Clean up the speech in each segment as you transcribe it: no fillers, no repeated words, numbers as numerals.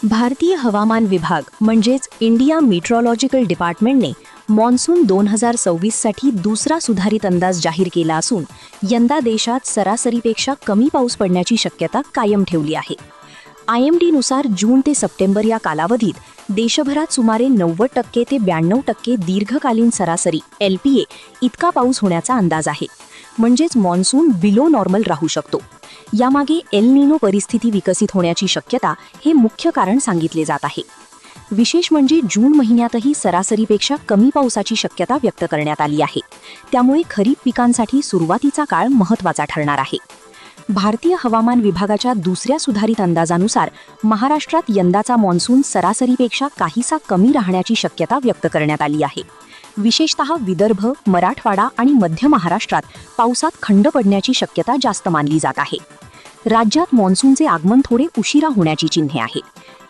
भारतीय हवामान विभाग म्हणजेच इंडिया मेट्रोलॉजिकल डिपार्टमेंटने मॉन्सून 2026 साठी दुसरा सुधारित अंदाज जाहीर केला असून यंदा देशात सरासरीपेक्षा कमी पाऊस पडण्याची शक्यता कायम ठेवली आहे। IMD नुसार जून ते सप्टेंबर या कालावधीत देशभरात सुमारे 90% ते 92% दीर्घकालीन सरासरी LPA इतका पाऊस होण्याचा अंदाज आहे। म्हणजेच मॉन्सून बिलो नॉर्मल राहू शकतो। यामागे एल निनो परिस्थिती विकसित होण्याची शक्यता हे मुख्य कारण सांगितले जात आहे। विशेष म्हणजे जून महिन्यातही सरासरीपेक्षा कमी पावसाची शक्यता व्यक्त करण्यात आली आहे। त्यामुळे खरीप पिकांसाठी सुरुवातीचा काळ महत्त्वाचा ठरणार आहे। भारतीय हवामान विभागाच्या दुसऱ्या सुधारित अंदाजानुसार महाराष्ट्रात यंदाचा मॉन्सून सरासरीपेक्षा काहीसा कमी राहण्याची शक्यता व्यक्त करण्यात आली आहे। विशेषतः विदर्भ, मराठवाडा आणि मध्य महाराष्ट्रात पावसात खंड पडण्याची शक्यता जास्त मानली जात आहे। राज्यात मॉन्सूनचे आगमन थोडे उशिरा होण्याची चिन्हे आहेत।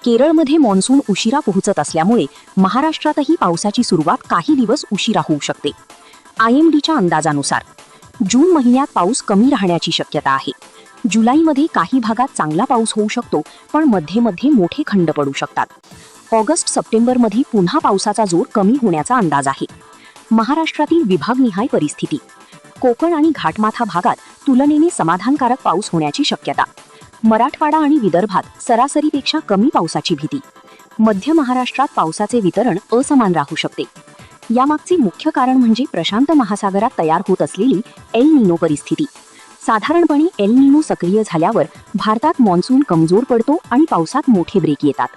केरळमध्ये मॉन्सून उशिरा पोहोचत असल्यामुळे महाराष्ट्रातही पावसाची सुरुवात काही दिवस उशिरा होऊ शकते। IMDच्या अंदाजानुसार जून महिन्यात पाऊस कमी राहण्याची शक्यता आहे। जुलैमध्ये काही भागात चांगला पाऊस होऊ शकतो, पण मध्ये मोठे खंड पडू शकतात। ऑगस्ट-सप्टेंबरमध्ये पुन्हा पावसाचा जोर कमी होण्याचा अंदाज आहे। महाराष्ट्रातील विभागनिहाय परिस्थिती कोकण आणि घाटमाथा भागात तुलनेने समाधानकारक पाऊस होण्याची शक्यता। मराठवाडा आणि विदर्भात सरासरीपेक्षा कमी पावसाची भीती। मध्य महाराष्ट्रात पावसाचे वितरण असमान राहू शकते। यामागचे मुख्य कारण म्हणजे प्रशांत महासागरात तयार होत असलेली एल निनो परिस्थिती। साधारणपणे एल निनो सक्रिय झाल्यावर भारतात मॉन्सून कमजोर पडतो आणि पावसात मोठे ब्रेक येतात।